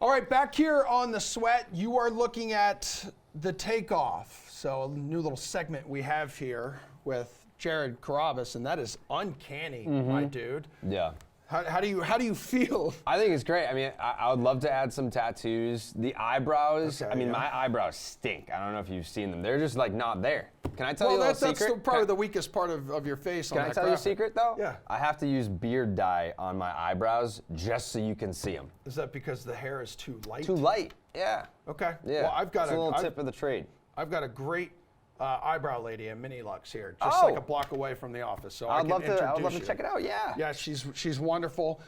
All right, back here on The Sweat, you are looking at the Takeoff. So a new little segment we have here with Jared Carrabis, and that is uncanny, my dude. Yeah. How do you feel? I think it's great. I mean, I would love to add some tattoos. The eyebrows, Okay, I mean, yeah. my eyebrows stink. I don't know if you've seen them. They're just like not there. Can I tell you a little That's secret? probably the weakest part of your face. Can I tell you a secret though? Yeah. I have to use beard dye on my eyebrows just so you can see them. Is that because the hair is too light? Too light. Yeah. Okay. Yeah. Well, I've got it's a little tip of the trade. I've got a great eyebrow lady at Mini Lux here, just like a block away from the office. So I'd love to check it out. Yeah. Yeah, she's wonderful.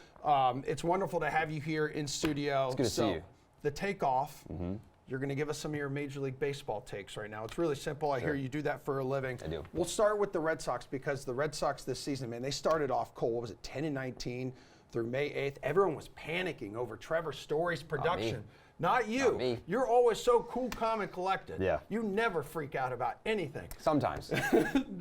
It's wonderful to have you here in studio. It's good to see you. The Takeoff. You're going to give us some of your Major League Baseball takes right now. It's really simple. I hear you do that for a living. I do. We'll start with the Red Sox because the Red Sox this season, man, they started off cold. What was it, 10-19 through May 8th? Everyone was panicking over Trevor Story's production. Not you. Not me. You're always so cool, calm, and collected. Yeah. You never freak out about anything. Sometimes.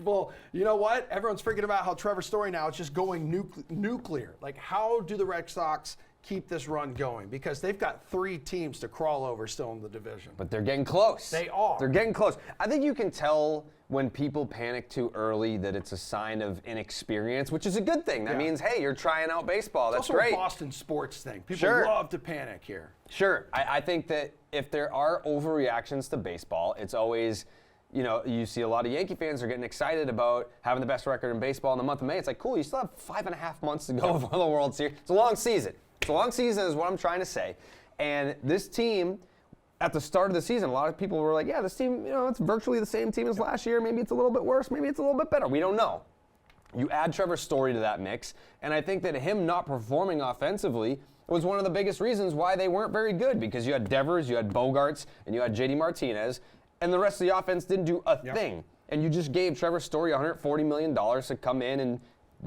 Well, you know what? Everyone's freaking about how Trevor Story now is just going nuclear. Like, how do the Red Sox keep this run going? Because they've got 3 teams to crawl over still in the division. But they're getting close. They are. They're getting close. I think you can tell when people panic too early that it's a sign of inexperience, which is a good thing. That means, hey, you're trying out baseball. That's also great. a Boston sports thing. People love to panic here. Sure. I think that if there are overreactions to baseball, it's always, you see a lot of Yankee fans are getting excited about having the best record in baseball in the month of May. It's like, cool, you still have 5.5 months to go before the World Series. It's a long season. It's a long season is what I'm trying to say. And this team, at the start of the season, a lot of people were like, yeah, this team, it's virtually the same team as last year. Maybe it's a little bit worse. Maybe it's a little bit better. We don't know. You add Trevor Story to that mix, and I think that him not performing offensively was one of the biggest reasons why they weren't very good, because you had Devers, you had Bogarts, and you had JD Martinez, and the rest of the offense didn't do a thing. And you just gave Trevor Story $140 million to come in and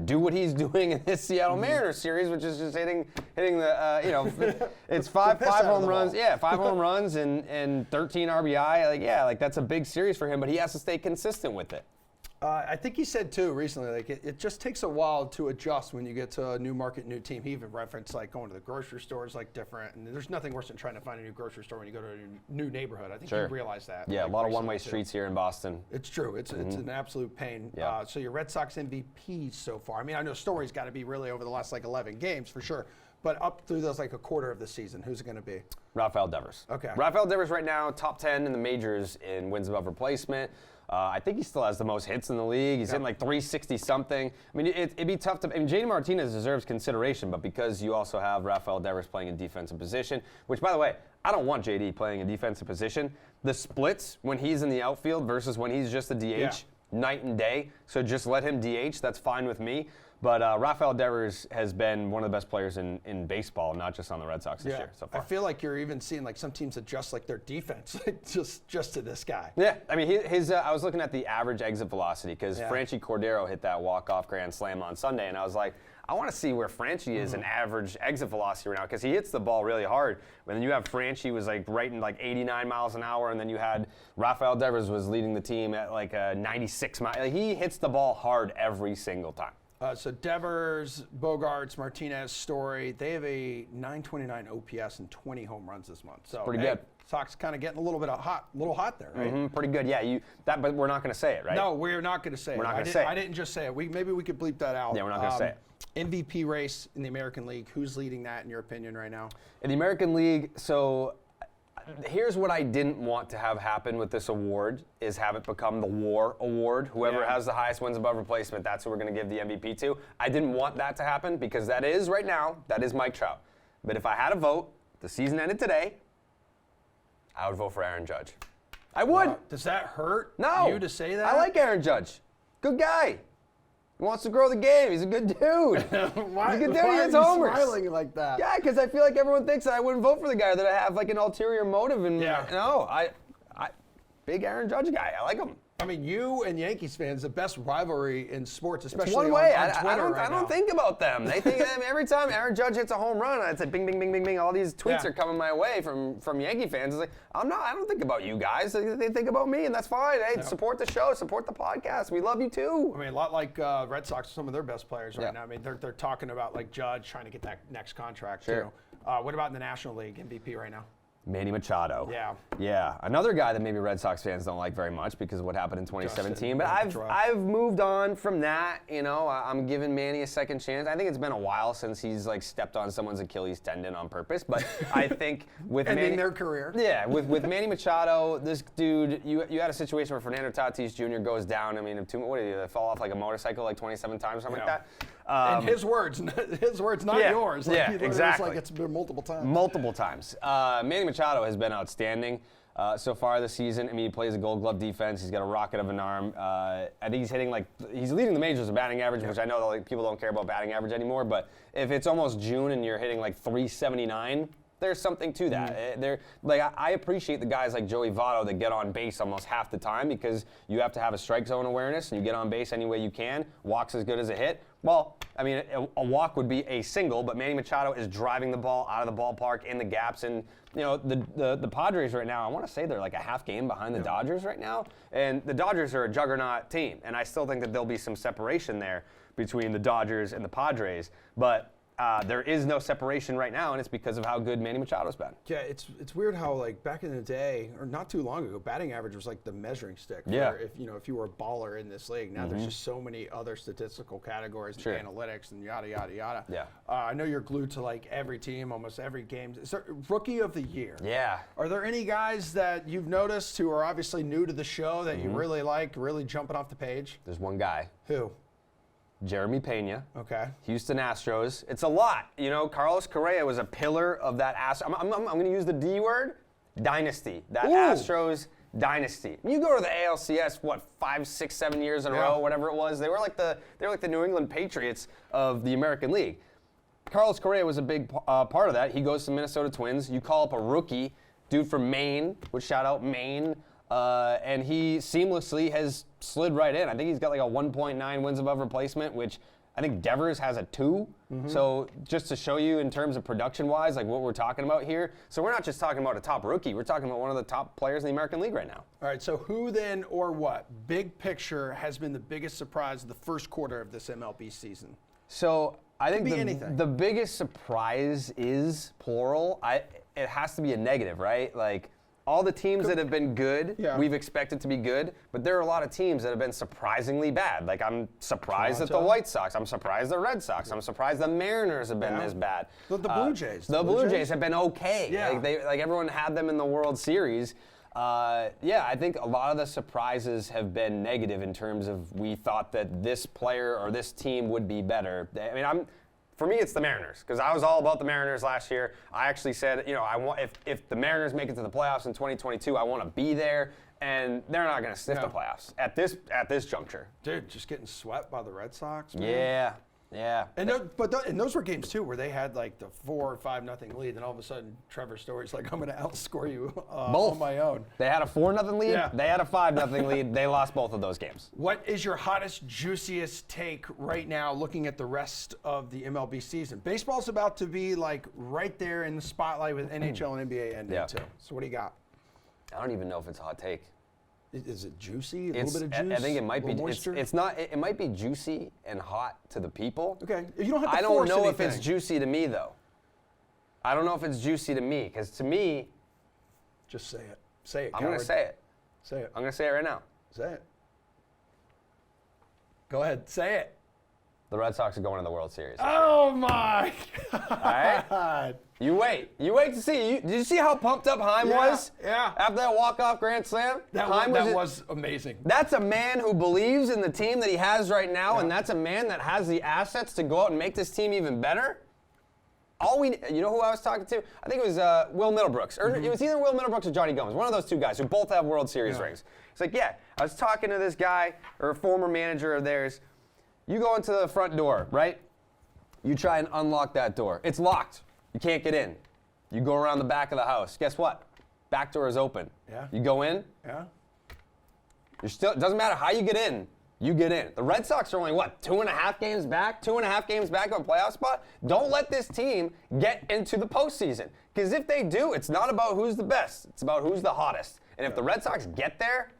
do what he's doing in this Seattle Mariners series, which is just hitting the, it's five home runs. Yeah, 5 home runs and 13 RBI. That's a big series for him, but he has to stay consistent with it. I think he said too recently, like it just takes a while to adjust when you get to a new market, new team. He even referenced like going to the grocery store is like different, and there's nothing worse than trying to find a new grocery store when you go to a new neighborhood. I think you realize that. Yeah, a lot of one-way streets here in Boston. It's true. It's an absolute pain. Yeah. So your Red Sox MVPs so far. I mean, I know Story's got to be really over the last 11 games for sure, but up through those a quarter of the season, who's it going to be? Rafael Devers. Okay. Rafael Devers right now, top 10 in the majors in wins above replacement. I think he still has the most hits in the league. He's hitting 360-something. I mean, it'd be tough to. JD Martinez deserves consideration, but because you also have Rafael Devers playing in defensive position, which, by the way, I don't want JD playing in defensive position. The splits when he's in the outfield versus when he's just a DH, night and day. So just let him DH. That's fine with me. But Rafael Devers has been one of the best players in baseball, not just on the Red Sox this year so far. I feel like you're even seeing some teams adjust their defense just to this guy. Yeah, I mean his. I was looking at the average exit velocity because Franchi Cordero hit that walk-off grand slam on Sunday, and I was like, I want to see where Franchi is in average exit velocity right now, because he hits the ball really hard. And then you have Franchi was right in 89 miles an hour, and then you had Rafael Devers was leading the team at 96 miles. He hits the ball hard every single time. So Devers, Bogarts, Martinez, Story, they have a 929 OPS and 20 home runs this month. So pretty good. Sox kind of getting a little hot there, right? Pretty good. Yeah, but we're not going to say it, right? No, we're not going to say it. We're not going to say it. I didn't just say it. Maybe we could bleep that out. Yeah, we're not going to say it. MVP race in the American League. Who's leading that in your opinion right now? In the American League, so here's what I didn't want to have happen with this award is have it become the WAR award. Whoever has the highest wins above replacement, that's who we're going to give the MVP to. I didn't want that to happen because that is right now, that is Mike Trout. But if I had a vote, the season ended today, I would vote for Aaron Judge. I would. Does that hurt you to say that? I like Aaron Judge. Good guy. He wants to grow the game. He's a good dude. Why, He's a good dude. why He are hits you homers. smiling like that? Yeah, because I feel like everyone thinks that I wouldn't vote for the guy, that I have an ulterior motive. And no, I big Aaron Judge guy. I like him. I mean, you and Yankees fans, the best rivalry in sports, especially It's one way. on Twitter I don't think about them. They think every time Aaron Judge hits a home run, it's like bing, bing, bing, bing, bing. All these tweets are coming my way from Yankee fans. It's like, I don't think about you guys. They think about me, and that's fine. Hey, support the show, support the podcast. We love you too. I mean, a lot like Red Sox, some of their best players right now. I mean, they're talking about Judge trying to get that next contract too. What about in the National League MVP right now? Manny Machado. Yeah. Yeah, another guy that maybe Red Sox fans don't like very much because of what happened in 2017. But Justin, I've moved on from that. You know, I'm giving Manny a second chance. I think it's been a while since he's like stepped on someone's Achilles tendon on purpose. But I think with ending their career. Yeah, with Manny Machado, this dude, you had a situation where Fernando Tatis Jr. goes down. I mean, what did he fall off like a motorcycle like 27 times or something like that? In his words, not yours. Like, yeah, exactly. Like it's been multiple times. Multiple times. Manny Machado has been outstanding so far this season. I mean, he plays a Gold Glove defense. He's got a rocket of an arm. I think he's hitting he's leading the majors in batting average, which I know that people don't care about batting average anymore. But if it's almost June and you're hitting like 379. There's something to that. I appreciate the guys like Joey Votto that get on base almost half the time because you have to have a strike zone awareness and you get on base any way you can. Walk's as good as a hit. Well, I mean, a walk would be a single, but Manny Machado is driving the ball out of the ballpark in the gaps. And, you know, the Padres right now, I want to say they're like a half game behind the Dodgers right now. And the Dodgers are a juggernaut team. And I still think that there'll be some separation there between the Dodgers and the Padres. But there is no separation right now, and it's because of how good Manny Machado's been. Yeah, it's weird how like back in the day, or not too long ago, batting average was like the measuring stick. Yeah. For if you were a baller in this league. Now there's just so many other statistical categories and analytics and yada yada yada. Yeah. I know you're glued to like every team, almost every game. Is there Rookie of the Year? Yeah. Are there any guys that you've noticed who are obviously new to the show that you really like, really jumping off the page? There's one guy. Who? Jeremy Pena. Okay. Houston Astros. It's a lot. You know, Carlos Correa was a pillar of that I'm going to use the D word, dynasty. That Astros dynasty. You go to the ALCS, 5, 6, 7 years in a row, whatever it was. They were like the New England Patriots of the American League. Carlos Correa was a big part of that. He goes to Minnesota Twins. You call up a rookie, dude from Maine, would shout out Maine. And he seamlessly has slid right in. I think he's got like a 1.9 wins above replacement, which I think Devers has a 2. So just to show you in terms of production-wise, like what we're talking about here. So we're not just talking about a top rookie. We're talking about one of the top players in the American League right now. All right, so who then or what, big picture, has been the biggest surprise of the first quarter of this MLB season? So I think the biggest surprise is, plural, it has to be a negative, right? Like, all the teams that have been good, we've expected to be good, but there are a lot of teams that have been surprisingly bad. Like, I'm surprised at the White Sox. I'm surprised the Red Sox. I'm surprised the Mariners have been this bad. The Blue Jays. The Blue Jays have been okay. Yeah. Like everyone had them in the World Series. I think a lot of the surprises have been negative in terms of we thought that this player or this team would be better. I mean, for me, it's the Mariners, because I was all about the Mariners last year. I actually said, I want if the Mariners make it to the playoffs in 2022, I want to be there, and they're not going to sniff the playoffs at this juncture. Dude, just getting swept by the Red Sox, man. Yeah. And those were games too where they had like the 4 or 5-0 lead, and all of a sudden Trevor Story's like, I'm going to outscore you on my own. They had a 4-0 lead. Yeah. They had a 5-0 lead. They lost both of those games. What is your hottest, juiciest take right now looking at the rest of the MLB season? Baseball's about to be like right there in the spotlight with NHL and NBA ending too. So what do you got? I don't even know if it's a hot take. Is it juicy? A little bit of juice? I think it might be. Moisture? It's not. It might be juicy and hot to the people. Okay. You don't have to I don't force know anything. if it's juicy to me though. I don't know if it's juicy to me, because to me, just say it. Say it. I'm going to say it. Say it. I'm going to say it right now. Say it. Go ahead. Say it. The Red Sox are going to the World Series. Oh my God! All right. You wait to see. Did you see how pumped up Heim was? Yeah. After that walk-off grand slam? That was amazing. That's a man who believes in the team that he has right now, and that's a man that has the assets to go out and make this team even better. You know who I was talking to? I think it was Will Middlebrooks. Or it was either Will Middlebrooks or Johnny Gomez. One of those two guys who both have World Series rings. It's like, I was talking to this guy, or a former manager of theirs. You go into the front door, right? You try and unlock that door. It's locked. You can't get in. You go around the back of the house. Guess what? Back door is open. Yeah. You go in. Yeah. It doesn't matter how you get in. You get in. The Red Sox are only, 2.5 games back? 2.5 games back of a playoff spot? Don't let this team get into the postseason. Because if they do, it's not about who's the best. It's about who's the hottest. And if the Red Sox get there,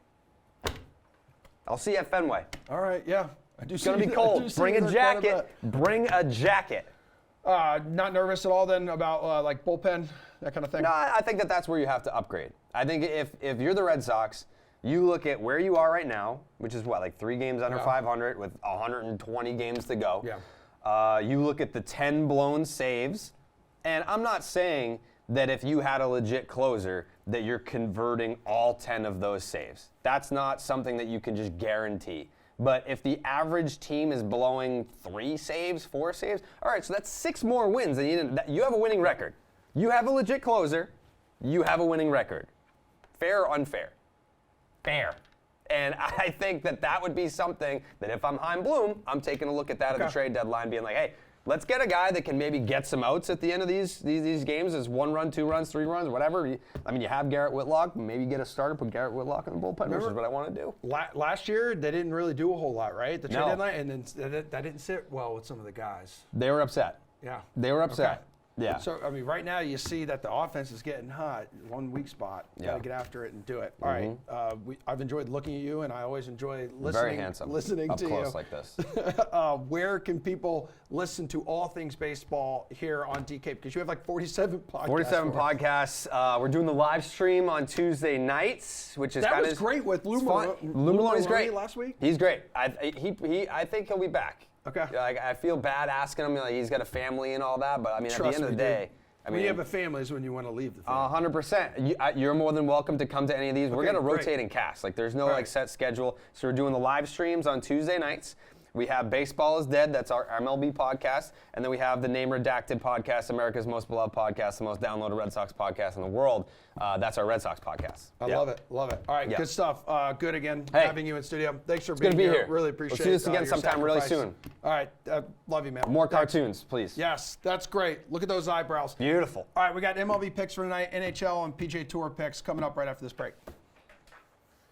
I'll see you at Fenway. All right, yeah. It's going to be cold. Bring a jacket. Bring a jacket. Not nervous at all then about like bullpen, that kind of thing? No, I think that's where you have to upgrade. I think if you're the Red Sox, you look at where you are right now, which is what, like 3 games under 500 with 120 games to go. Yeah. You look at the 10 blown saves, and I'm not saying that if you had a legit closer that you're converting all 10 of those saves. That's not something that you can just guarantee. But if the average team is blowing 3 saves, 4 saves, all right, so that's 6 more wins than you didn't. You have a winning record. You have a legit closer. You have a winning record. Fair or unfair? Fair. And I think that would be something that if I'm Chaim Bloom, I'm taking a look at that at the trade deadline, being like, hey, let's get a guy that can maybe get some outs at the end of these games as 1 run, 2 runs, 3 runs, whatever. I mean, you have Garrett Whitlock. Maybe get a starter, put Garrett Whitlock in the bullpen, which is what I want to do. Last year, they didn't really do a whole lot, right? The trade deadline, and then that didn't sit well with some of the guys. They were upset. Yeah. They were upset. Okay. Yeah. So, I mean, right now you see that the offense is getting hot. 1 weak spot. You got to get after it and do it. All right. I've enjoyed looking at you, and I always enjoy listening. Very handsome. Listening up to close you. like this. Where can people listen to all things baseball here on DK? Because you have like 47 podcasts. 47 podcasts. We're doing the live stream on Tuesday nights, which is that was great with Lou Maloney's great last week. He's great. I think he'll be back. Okay. Like, I feel bad asking him. Like, he's got a family and all that, but I mean, at the end of the day, when you have a family is when you want to leave the family. 100%. You're more than welcome to come to any of these. We're going to rotate and cast. Like, there's no like set schedule. So we're doing the live streams on Tuesday nights. We have Baseball is Dead. That's our MLB podcast. And then we have the Name Redacted podcast, America's most beloved podcast, the most downloaded Red Sox podcast in the world. That's our Red Sox podcast. I love it. Love it. All right, good stuff. Good again having you in studio. Thanks for being here. Really appreciate it. Let's do this again sometime really soon. All right. Love you, man. More cartoons, please. Yes, that's great. Look at those eyebrows. Beautiful. All right, we got MLB picks for tonight, NHL and PGA Tour picks coming up right after this break.